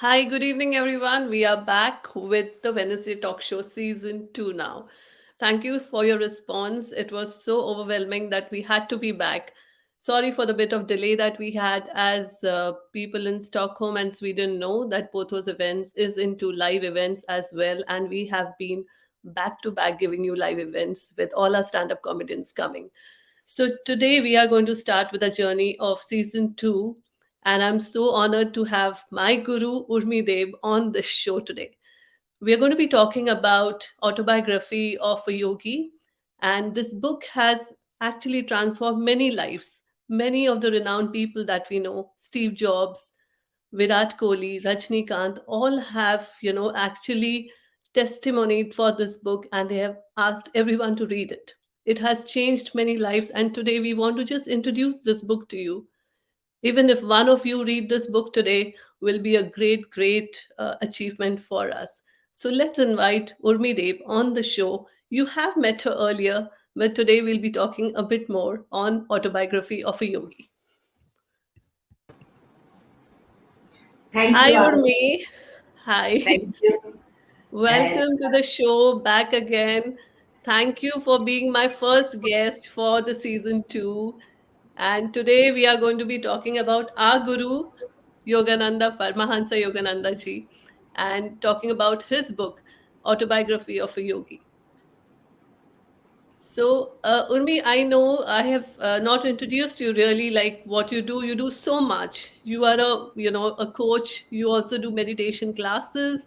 Hi, good evening, everyone. We are back with the Wednesday Talk Show season 2 now. Thank you for your response. It was so overwhelming that we had to be back. Sorry for the bit of delay that we had, as people in Stockholm and Sweden know that both those events is into live events as well, and we have been back to back giving you live events with all our stand-up comedians coming. So today we are going to start with a journey of season 2, and I'm so honored to have my guru Urmi Dev on this show today. We are going to be talking about autobiography of a yogi, and this book has actually transformed many lives. Many of the renowned people that we know, Steve Jobs, Virat Kohli, Rajnikant, all have, actually testimonied for this book and they have asked everyone to read it. It has changed many lives, and today we want to just introduce this book to you. Even if one of you read this book today, will be a great achievement for us. So let's invite Urmi Dev on the show. You have met her earlier, but today we'll be talking a bit more on autobiography of a yogi. Thank Hi, you, Avi. Urmi. Hi. Thank you. And Welcome to the show back again. Thank you for being my first guest for the season 2. And today we are going to be talking about our guru, Yogananda Paramahansa Yogananda ji, and talking about his book, Autobiography of a Yogi. So, Urmi, I know I have not introduced you really like what you do. You do so much. You are a coach. You also do meditation classes.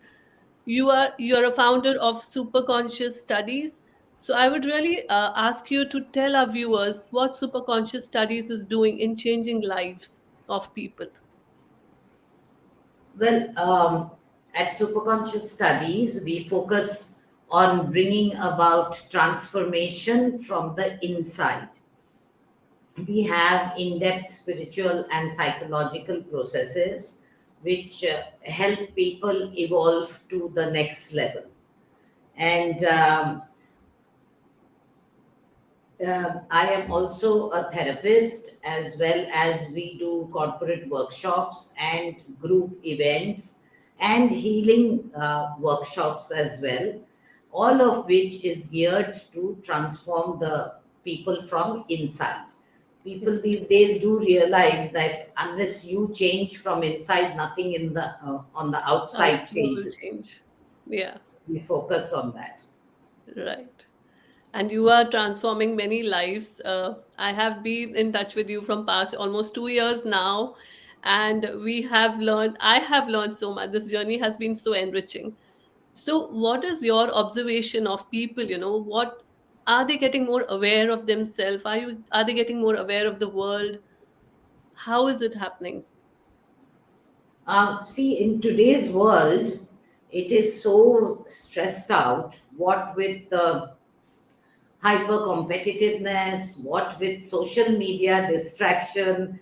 You are a founder of Superconscious Studies. So, I would really ask you to tell our viewers what Superconscious Studies is doing in changing lives of people. well, at Superconscious Studies, we focus on bringing about transformation from the inside. We have in depth spiritual and psychological processes which help people evolve to the next level. And I am also a therapist, as well as we do corporate workshops and group events and healing workshops as well, all of which is geared to transform the people from inside. People these days do realize that unless you change from inside, nothing in the on the outside Outside will changes. change. Yeah, So we focus on that. right. And you are transforming many lives. I have been in touch with you from past almost 2 years now, and I have learned so much. This journey has been so enriching. So, what is your observation of people? What are they getting more aware of themselves? Are they getting more aware of the world? How is it happening? See, in today's world, it is so stressed out, what with the hyper competitiveness, what with social media distraction,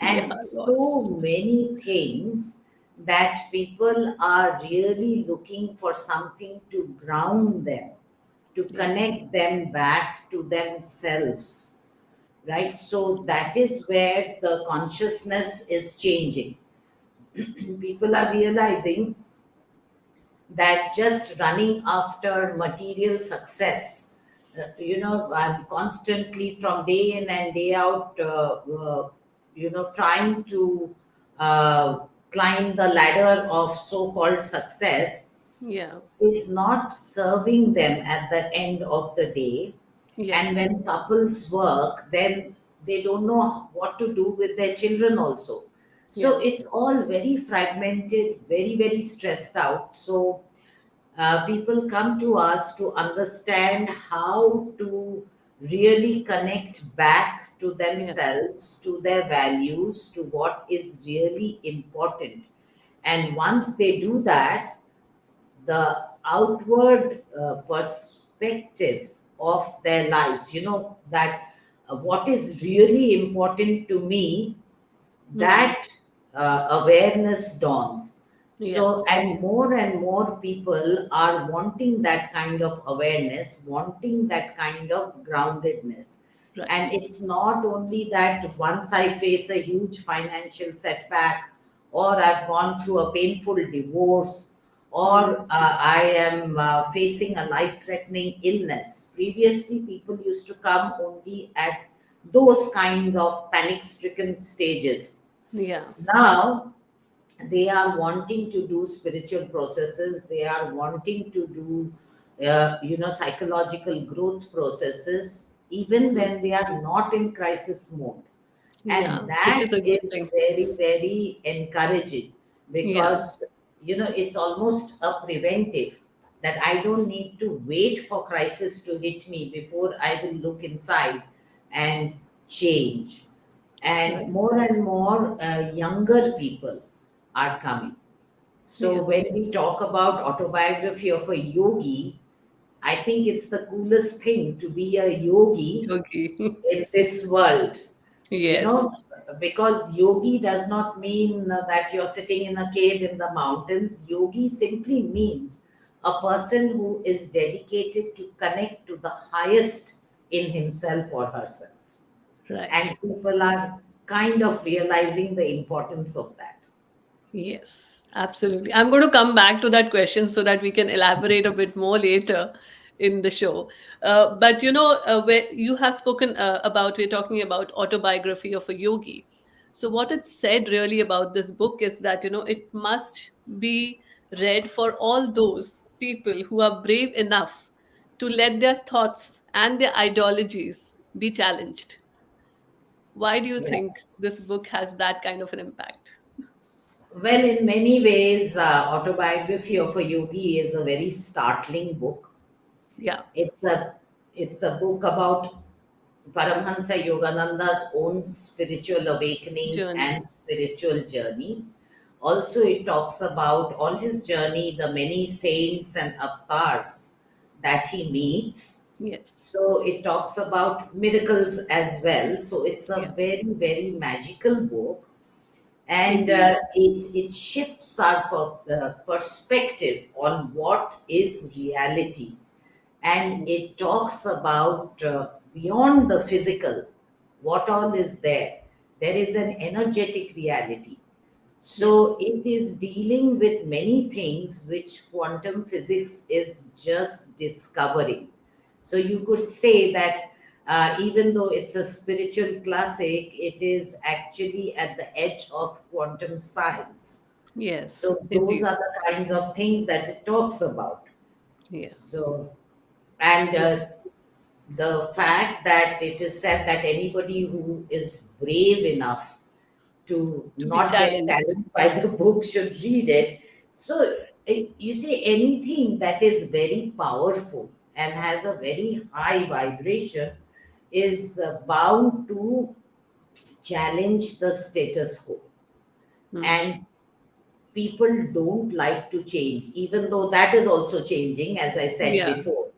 Yeah, and lots. so many things that people are really looking for something to ground them, to Yeah, connect them back to themselves, right? So that is where the consciousness is changing. People are realizing that just running after material success, and constantly from day in and day out, trying to uh, climb the ladder of so called success yeah, is not serving them at the end of the day. yeah, And when couples work, then they don't know what to do with their children also. So yeah, it's all very fragmented, very, very stressed out. So people come to us to understand how to really connect back to yeah, themselves, to their values, to what is really important. And once they do that, the outward perspective of their lives, that what is really important to me, hmm, that awareness dawns. yeah, So, and more people are wanting that kind of awareness, wanting that kind of groundedness. And right. it's not only that once I face a huge financial setback, or I've gone through a painful divorce, Mm. or I am facing a life threatening illness. Previously, people used to come only at those kind of panic stricken stages. Yeah. Now, they are wanting to do spiritual processes, they are wanting to do psychological growth processes even Mm. when they are not in crisis mode. And Yeah, which is that a good is thing. very, very encouraging, Yeah. because it's almost a preventive, that I don't need to wait for crisis to hit me before I will look inside and change. And Right. more younger people are coming. So Yeah. when we talk about autobiography of a yogi, I think it's the coolest thing to be a yogi Yogi. in this world. you know Yes. because yogi does not mean that you're sitting in a cave in the mountains. Yogi simply means a person who is dedicated to connect to the highest in himself or herself, Right. and people are kind of realizing the importance of that. Yes, absolutely. I'm going to come back to that question so that we can elaborate a bit more later in the show. But where you have spoken about, we're talking about autobiography of a yogi. So what it said really about this book is that it must be read for all those people who are brave enough to let their thoughts and their ideologies be challenged. Why do you Yeah. think this book has that kind of an impact? Well, in many ways, Autobiography of a Yogi is a very startling book. Yeah, It's a book about Paramhansa Yogananda's own spiritual awakening journey. and spiritual journey. Also, it talks about all his journey, the many saints and avatars that he meets. Yes. So, it talks about miracles as well. So, it's Yeah. a very, very magical book, and Indeed. it shifts our perspective on what is reality, and Mm. it talks about beyond the physical, what all is there. There is an energetic reality. Yeah. So it is dealing with many things which quantum physics is just discovering. So you could say that even though it's a spiritual classic, it is actually at the edge of quantum science. Yes. So those Indeed. are the kinds of things that it talks about. Yeah. So, and Yeah. the fact that it is said that anybody who is brave enough to To be not get challenged. challenged by the book should read it. So, you see, anything that is very powerful and has a very high vibration is bound to challenge the status quo. Mm. And people don't like to change, even though that is also changing, as I said Yeah. before.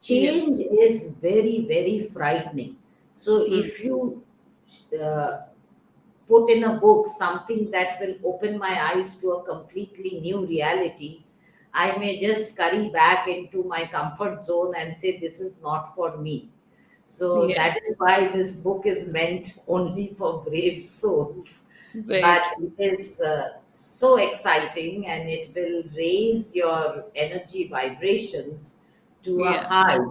Yes. Change is very, very frightening. So, Mm. if you uh, put in a book something that will open my eyes to a completely new reality, I may just scurry back into my comfort zone and say, this is not for me. So that Yes. is why this book is meant only for brave souls. Very But true. it is so exciting, and it will raise your energy vibrations to a Yeah. high.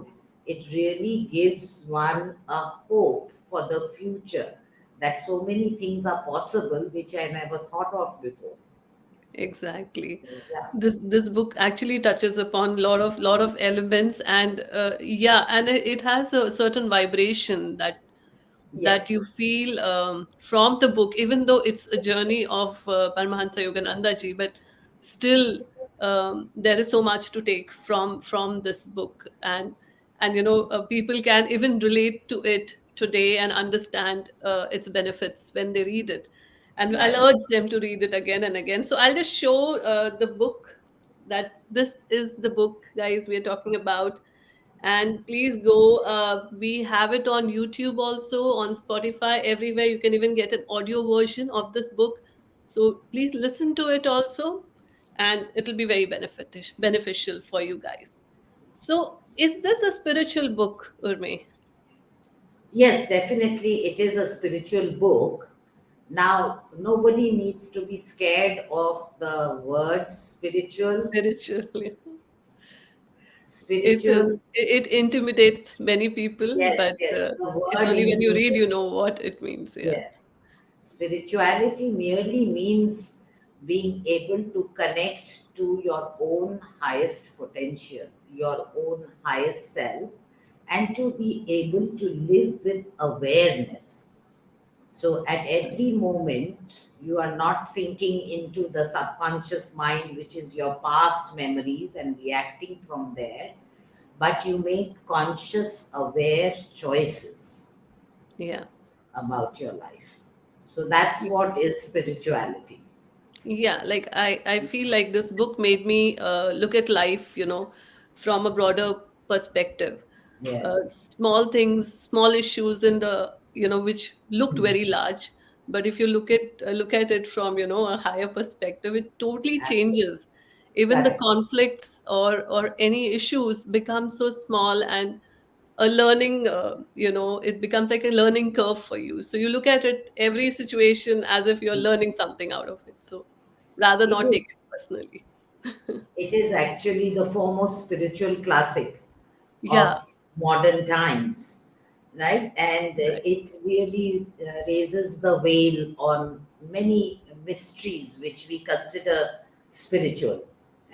It really gives one a hope for the future, that so many things are possible which I never thought of before. Exactly. So, yeah. This book actually touches upon lot of elements, and yeah, and it has a certain vibration that you Yes. feel from the book, even though it's a journey of Paramahansa Yogananda ji, but still there is so much to take from this book, and people can even relate to it today and understand its benefits when they read it. And I'll Right. urge them to read it again and again. So I'll just show the book, that this is the book, guys, we're talking about. And please go, we have it on YouTube, also on Spotify, everywhere. You can even get an audio version of this book, so please listen to it also, and it'll be very beneficial for you guys. So is this a spiritual book, Urmi? Yes, definitely it is a spiritual book. Now, nobody needs to be scared of the word spiritual. Spiritually. It is. Spiritual, It intimidates many people, yes, but yes, the it's word only when you read intimidates. you know what it means. Yeah. Yes. Spirituality merely means being able to connect to your own highest potential, your own highest self, and to be able to live with awareness. So at every moment, you are not sinking into the subconscious mind, which is your past memories, and reacting from there, but you make conscious, aware choices Yeah. about your life. So that's what is spirituality. Yeah, like I feel like this book made me look at life, from a broader perspective. Yes. Small things, small issues in the, which looked Hmm. very large, but if you look at it from, a higher perspective, it totally Absolutely. changes. Even the Correct. conflicts or any issues become so small, and a learning, it becomes like a learning curve for you. So you look at it every situation as if you're learning something out of it. So rather It not take is. it personally. It is actually the foremost spiritual classic Yeah. of modern times, right? And Right. it really raises the veil on many mysteries which we consider spiritual,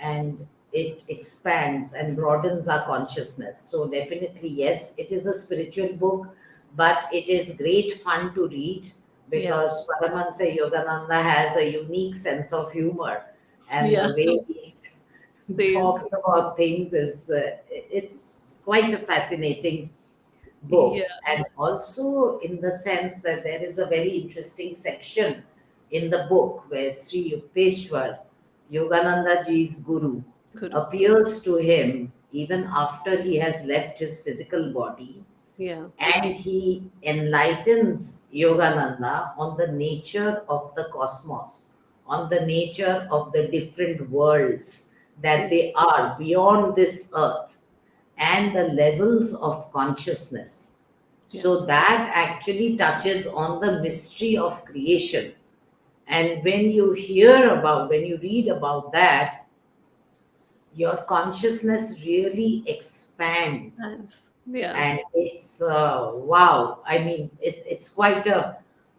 and it expands and broadens our consciousness. So, definitely, yes, it is a spiritual book, but it is great fun to read Yeah. because Paramahansa Yogananda has a unique sense of humor, and Yeah. the way he Says. talks about things is it's quite a fascinating book. Yeah. And also in the sense that there is a very interesting section in the book where Sri Yukteswar, Yogananda ji's guru, Guru. appears to him even after he has left his physical body, Yeah. and he enlightens Yogananda on the nature of the cosmos, on the nature of the different worlds that Yeah. they are beyond this earth, and the levels of consciousness. Yeah. So that actually touches on the mystery of creation. And when you read about that, your consciousness really expands, Thanks. Yeah. and it's wow. I mean, it's quite a,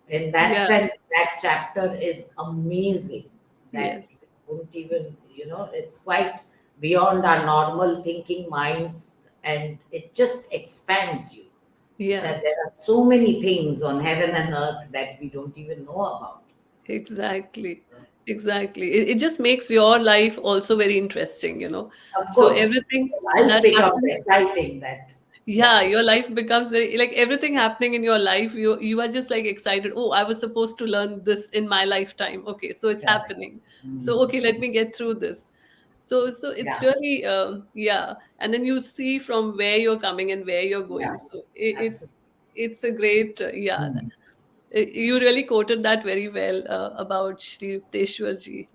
in that Yeah. sense, that chapter is amazing, that Yes. you wouldn't even, it's quite beyond our normal thinking minds, and it just expands you, Yeah. that there are so many things on heaven and earth that we don't even know about. Exactly. Exactly. It just makes your life also very interesting, Of So course, everything life that becomes happens, exciting, that, yeah, yeah, your life becomes very, like, everything happening in your life, you are just like excited. Oh, I was supposed to learn this in my lifetime. Okay, so it's correct. happening. So Mm, okay, let me get through this. So it's yeah, really, yeah, and then you see from where you're coming and where you're yeah, going. So absolutely. it's a great, yeah. Mm. You really quoted that very well, about Shri Yukteswar ji.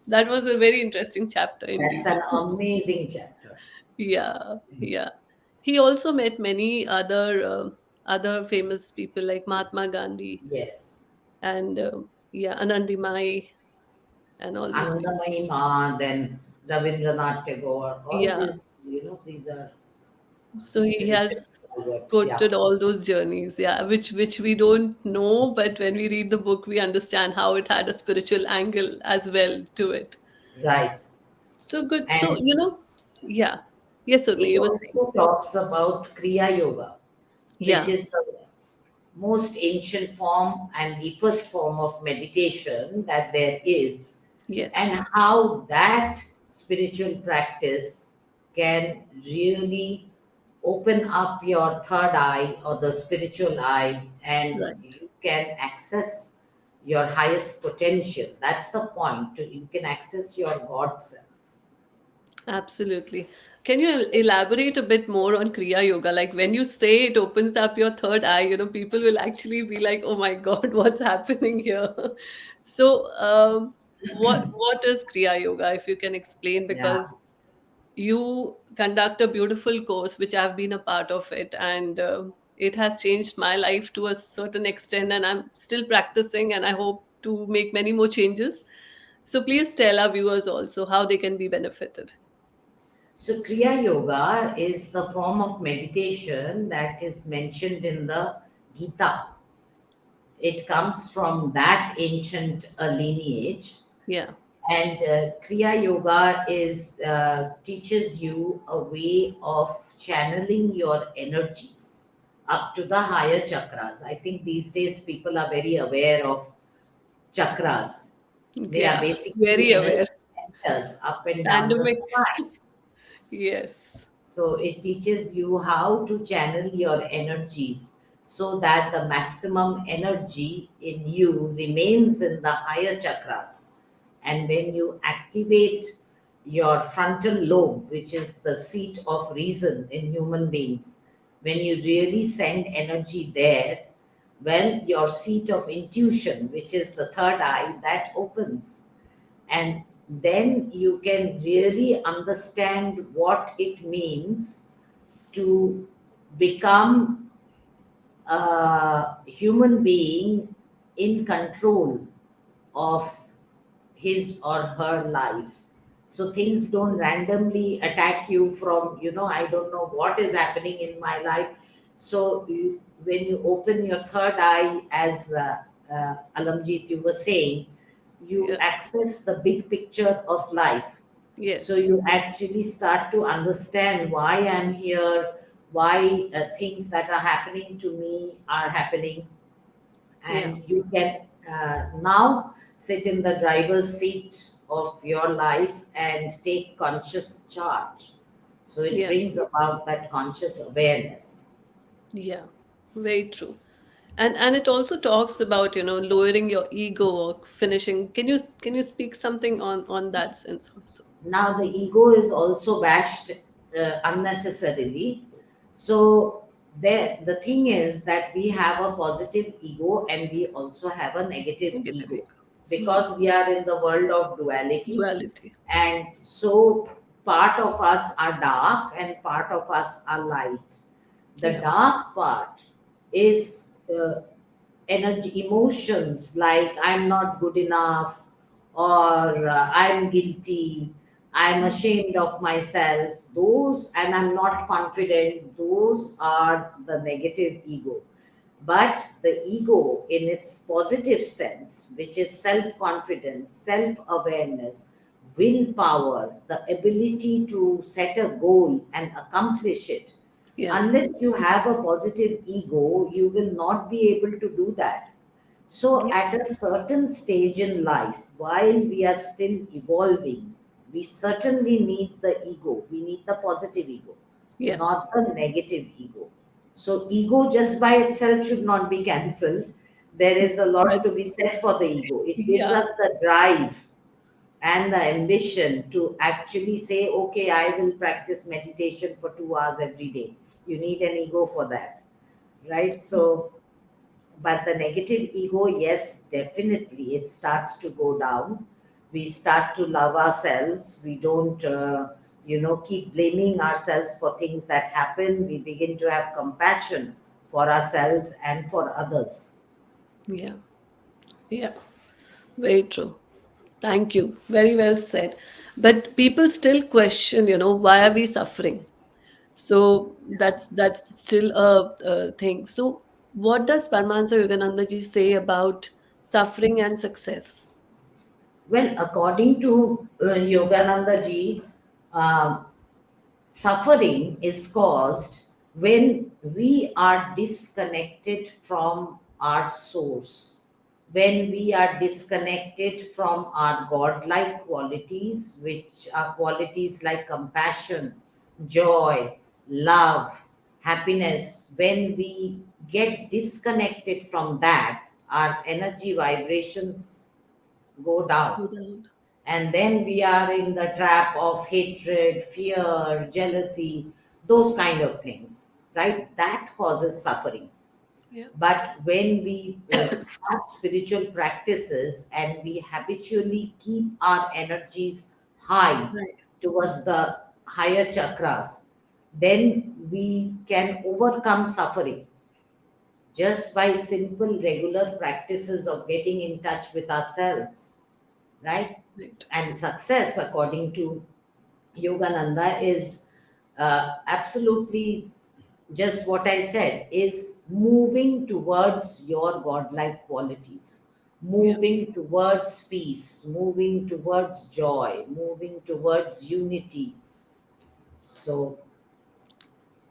That was a very interesting chapter That's indeed. an amazing chapter. Yeah, yeah. He also met many other famous people like Mahatma Gandhi Yes. and, yeah, Anandi Mai and all these people. Anandamayi Ma, then Rabindranath Tagore, all Yeah. these, these are So he spiritual has stalwarts. Yeah, quoted all those journeys, yeah, which we don't know, but when we read the book, we understand how it had a spiritual angle as well to it. right. So good. So, And yeah. Yes, Urmi, it you were saying. also talks about Kriya Yoga, which Yeah. is the most ancient form and deepest form of meditation that there is, Yes. and how that spiritual practice can really open up your third eye or the spiritual eye, and Right. you can access your highest potential. That's the point. You can access your God self. Absolutely. Can you elaborate a bit more on Kriya Yoga? Like when you say it opens up your third eye, people will actually be like, "Oh my God, what's happening here?" So, what is Kriya Yoga? If you can explain, Yeah. because you conduct a beautiful course, which I've been a part of it, and It has changed my life to a certain extent, and I'm still practicing, and I hope to make many more changes. So please tell our viewers also how they can be benefited. So, Kriya Yoga is the form of meditation that is mentioned in the Gita. It comes from that ancient lineage. Yeah, And Kriya Yoga is teaches you a way of channeling your energies up to the higher chakras. I think these days people are very aware of chakras. They are yeah, basically very energy aware. centers up and down the Pandemic. spine. Yes. So it teaches you how to channel your energies so that the maximum energy in you remains in the higher chakras. And when you activate your frontal lobe, which is the seat of reason in human beings, when you really send energy there, well, your seat of intuition, which is the third eye, that opens. And then you can really understand what it means to become a human being in control of his or her life. So things don't randomly attack you from, I don't know what is happening in my life. So when you open your third eye, as Alamjit, you were saying, you Yeah. access the big picture of life. So Yes. you actually start to understand why I'm here, why things that are happening to me are happening, Yeah. and you can now sit in the driver's seat of your life and take conscious charge. So it Yeah. brings about that conscious awareness. Yeah. Very true. And it also talks about, lowering your ego or finishing. Can you speak something on that sense also? Now the ego is also bashed unnecessarily. So the thing is that we have a positive ego and we also have a negative Negative ego, ego. Hmm. because we are in the world of duality. Duality. And so part of us are dark and part of us are light. The Yeah. dark part is energy, emotions like I'm not good enough, or I'm guilty, I'm ashamed of myself, those, and I'm not confident, those are the negative ego. But the ego, in its positive sense, which is self confidence, self awareness, willpower, the ability to set a goal and accomplish it, Yeah. unless you have a positive ego, you will not be able to do that. So, Yeah. at a certain stage in life, while we are still evolving, we certainly need the ego. We need the positive ego, Yeah. not the negative ego. So, ego just by itself should not be cancelled. There is a lot But to be said for the ego. It gives yeah. us the drive and the ambition to actually say, okay, I will practice meditation for 2 hours every day. You need an ego for that, right? So, but the negative ego, yes, definitely, it starts to go down. We start to love ourselves. We don't, keep blaming ourselves for things that happen. We begin to have compassion for ourselves and for others. Yeah. Yeah. Very true. Thank you. Very well said. But people still question, why are we suffering? So that's still a thing. So what does Paramahansa Yogananda ji say about suffering and success? Well, according to Yogananda ji, um, suffering is caused when we are disconnected from our source, when we are disconnected from our godlike qualities, which are qualities like compassion, joy, love, happiness. When we get disconnected from that, our energy vibrations go down, Go down. and then we are in the trap of hatred, fear, jealousy, those kind of things, right? That causes suffering. Yeah. But when we have spiritual practices and we habitually keep our energies high Right. towards the higher chakras, then we can overcome suffering. just by simple regular practices of getting in touch with ourselves, right? Right. And success, according to Yogananda, is absolutely just what I said, is moving towards your godlike qualities, Yeah. moving towards peace, moving towards joy, moving towards unity. So,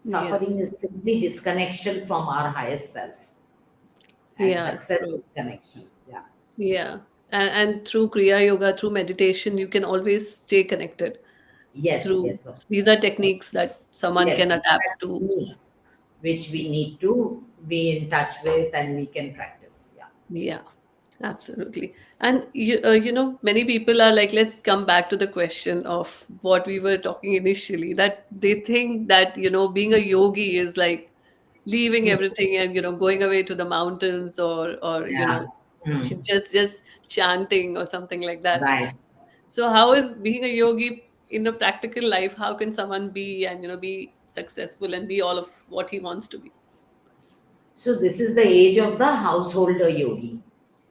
Yeah. suffering is simply disconnection from our highest self, and Yeah. success True. is connection. Yeah. Yeah. And through Kriya Yoga, through meditation, you can always stay connected Yes, through. yes, of These are course. techniques that someone Yes, can these adapt are to. techniques which we need to be in touch with and we can practice. Yeah. Yeah. Absolutely. And many people are like, let's come back to the question of what we were talking initially, that they think that, being a yogi is like leaving Hmm. everything and, going away to the mountains or, Yeah. Hmm. just chanting or something like that. Right. So how is being a yogi in a practical life? How can someone be and, be successful and be all of what he wants to be? So this is the age of the householder yogi.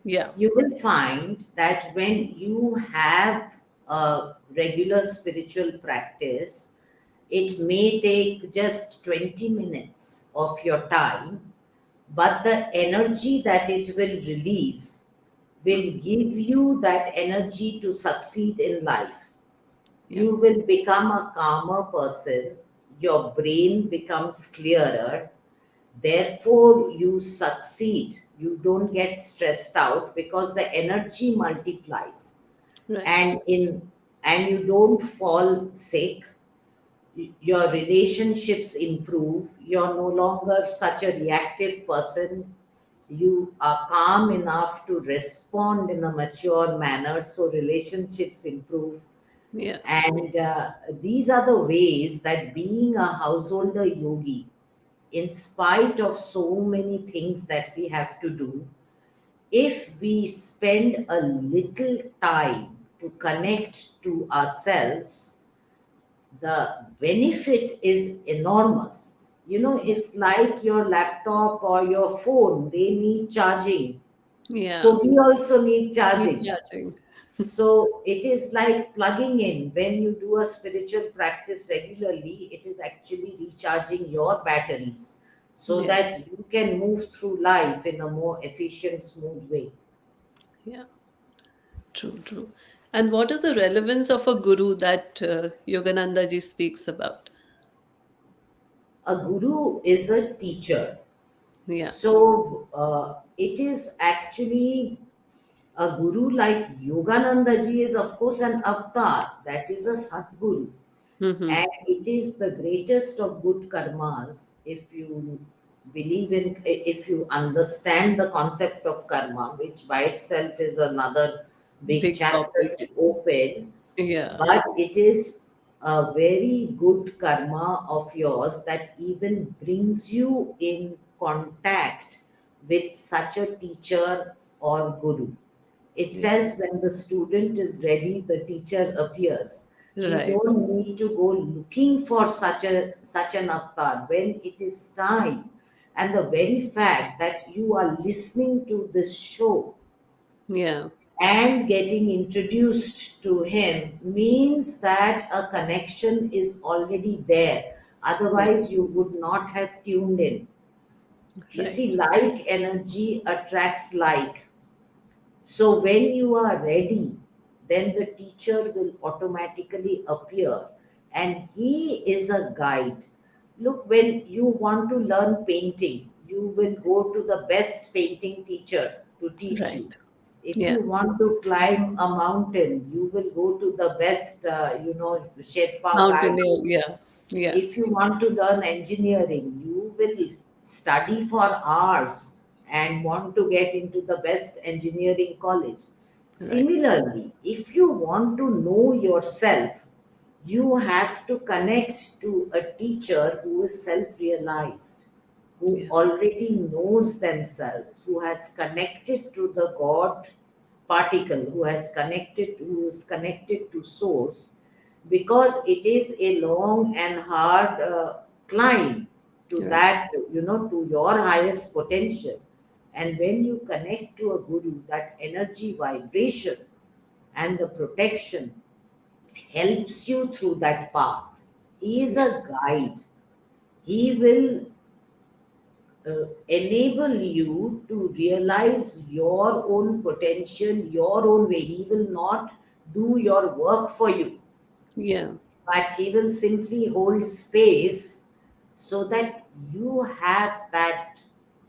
Yeah. You will find that when you have a regular spiritual practice, it may take just 20 minutes of your time, but the energy that it will release will Mhm. give you that energy to succeed in life. Yeah. You will become a calmer person, your brain becomes clearer, therefore you succeed. You don't get stressed out because the energy multiplies, Right. and in and you don't fall sick. Your relationships improve. You're no longer such a reactive person. You are calm enough to respond in a mature manner, so relationships improve. Yeah. And these are the ways that being a householder yogi, in spite of so many things that we have to do, if we spend a little time to connect to ourselves, the benefit is enormous. Yeah. It's like your laptop or your phone, they need charging. Yeah. So we also need Need charging. charging. So it is like plugging in. When you do a spiritual practice regularly, it is actually recharging your batteries so Yeah. that you can move through life in a more efficient, smooth way. Yeah. True, true. And what is the relevance of a guru that Yogananda ji speaks about? A guru is a teacher. Yeah. So it is actually a guru like Yogananda ji is, of course, an avatar. That is a Satguru. Mm-hmm. And it is the greatest of good karmas if you if you understand the concept of karma, which by itself is another big Big chapter topic. to open. Yeah. But it is a very good karma of yours that even brings you in contact with such a teacher or guru. It Yeah. says when the student is ready, the teacher appears. We Right. don't need to go looking for such an avatar when it is time. And the very fact that you are listening to this show Yeah. and getting introduced to him means that a connection is already there. Yeah. Otherwise, you would not have tuned in. You Right. see, like energy attracts like. So when you are ready, then the teacher will automatically appear, and he is a guide. Look, when you want to learn painting, you will go to the best painting teacher to teach Right. you. If Yeah. you want to climb a mountain, you will go to the best, Sherpa guide. Mountaineer. Yeah. Yeah. If you want to learn engineering, you will study for hours and want to get into the best engineering college. Right. Similarly, if you want to know yourself, you have to connect to a teacher who is self realized, who Yeah. already knows themselves, who has connected to the God particle, who is connected to source, because it is a long and hard climb. to Right. that, to your highest potential. And when you connect to a guru, that energy vibration and the protection helps you through that path. He is Yeah. a guide. He will enable you to realize your own potential, your own way. He will not do your work for you, Yeah. but he will simply hold space so that you have that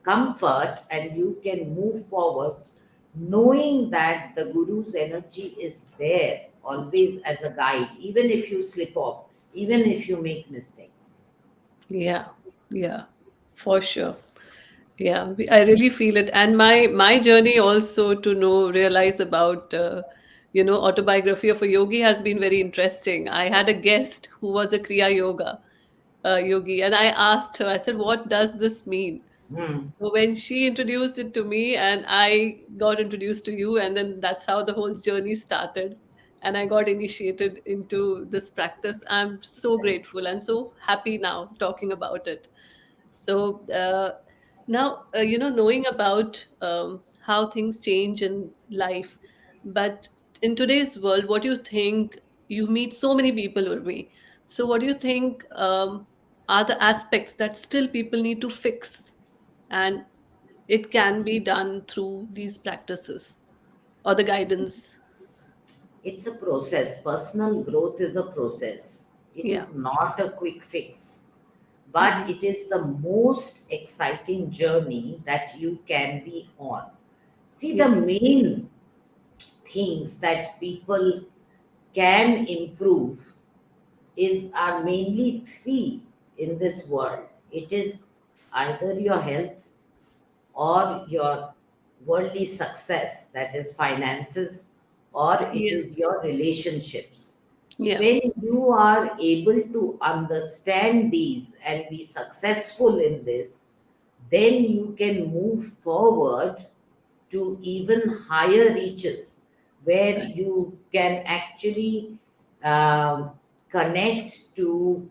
comfort and you can move forward, knowing that the guru's energy is there always as a guide, even if you slip off, even if you make mistakes. Yeah. Yeah. For sure. Yeah, I really feel it, and my journey also to know realize about autobiography of a yogi has been very interesting. I had a guest who was a Kriya Yoga yogi, and I asked her. I said, "What does this mean?" Hmm. So when she introduced it to me, and I got introduced to you, and then that's how the whole journey started. And I got initiated into this practice. I'm so grateful and so happy now talking about it. So now, knowing about how things change in life, but in today's world, what do you think? You meet so many people, Urmi. So, what do you think are the aspects that still people need to fix? And it can be done through these practices or the guidance. It's a process. Personal growth is a process. It Yeah. is not a quick fix, but Hmm. it is the most exciting journey that you can be on. See, the Yeah. main things that people can improve is are mainly three in this world. It is either your health or your worldly success, that is finances, or it Yeah. is your relationships. Yeah. When you are able to understand these and be successful in this, then you can move forward to even higher reaches where Right. you can actually um, connect to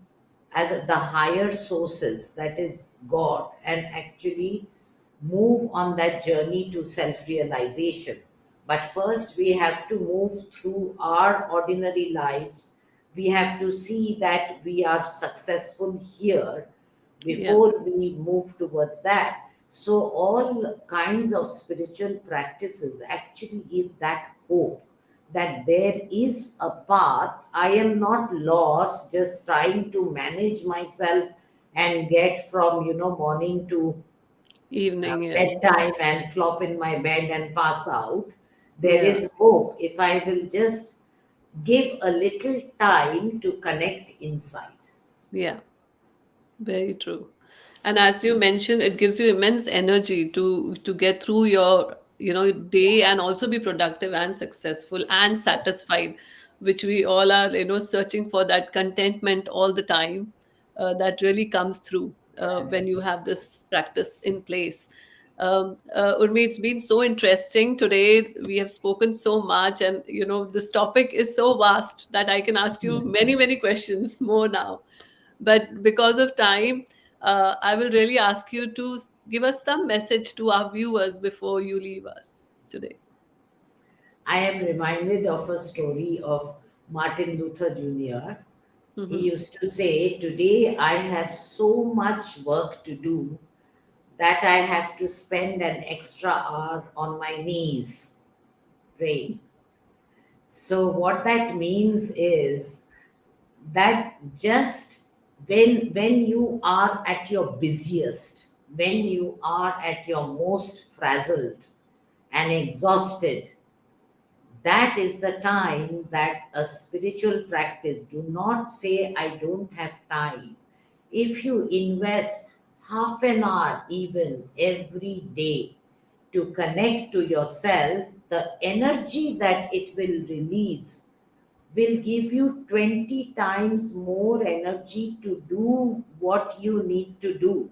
as the higher sources, that is God, and actually move on that journey to self realization. But first, we have to move through our ordinary lives. We have to see that we are successful here Yeah. before we move towards that. So, all kinds of spiritual practices actually give that hope that there is a path. I am not lost just trying to manage myself and get from morning to Evening. Yeah. bedtime and flop in my bed and pass out. There Yeah. is hope if I will just give a little time to connect inside. Yeah. Very true. And as you mentioned, it gives you immense energy to get through your day and also be productive and successful and satisfied, which we all are searching for that contentment all the time. That really comes through when you have this practice in place. Urmi, it's been so interesting today. We have spoken so much, and this topic is so vast that I can ask you many, many questions more now, but because of time, I will really ask you to give us some message to our viewers before you leave us today. I am reminded of a story of Martin Luther Jr. He Hmm. used to say, "Today I have so much work to do that I have to spend an extra hour on my knees praying." So, what that means is that just when you are at your busiest, when you are at your most frazzled and exhausted, that is the time that a spiritual practice, do not say I don't have time. If you invest half an hour even every day to connect to yourself, the energy that it will release will give you 20 times more energy to do what you need to do.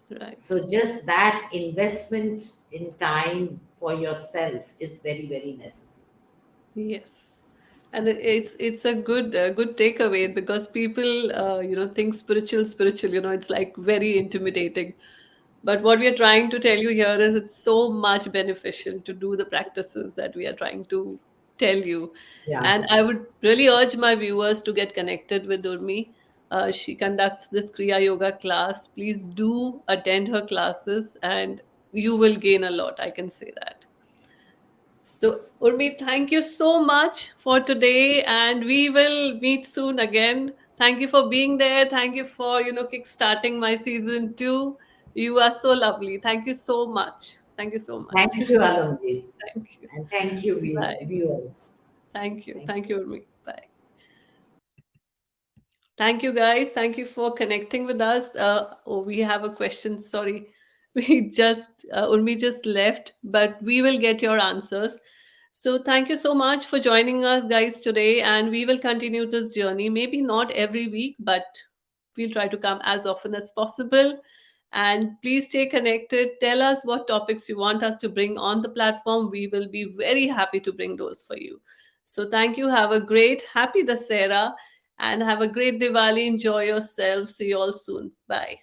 Right. So, just that investment in time for yourself is very, very necessary. Yes. And it's a good takeaway, because people think spiritual, it's like very intimidating. But what we are trying to tell you here is it's so much beneficial to do the practices that we are trying to tell you. Yeah. And I would really urge my viewers to get connected with Urmi. She conducts this Kriya Yoga class. Please do attend her classes, and you will gain a lot. I can say that. So, Urmi, thank you so much for today, and we will meet soon again. Thank you for being there. Thank you for, kickstarting my season 2. You are so lovely. Thank you so much. Thank you so Thank much. you, Alamjit. Thank you. And thank you, Bye. viewers. Thank you. Thank Thank you. you, Urmi. Bye. Thank you, guys. Thank you for connecting with us. Oh, we have a question. Sorry. Urmi just left, but we will get your answers. So, thank you so much for joining us, guys, today. And we will continue this journey. Maybe not every week, but we'll try to come as often as possible. And please stay connected. Tell us what topics you want us to bring on the platform. We will be very happy to bring those for you. So, thank you. Have a great, happy Dasera, and have a great Diwali. Enjoy yourselves. See you all soon. Bye.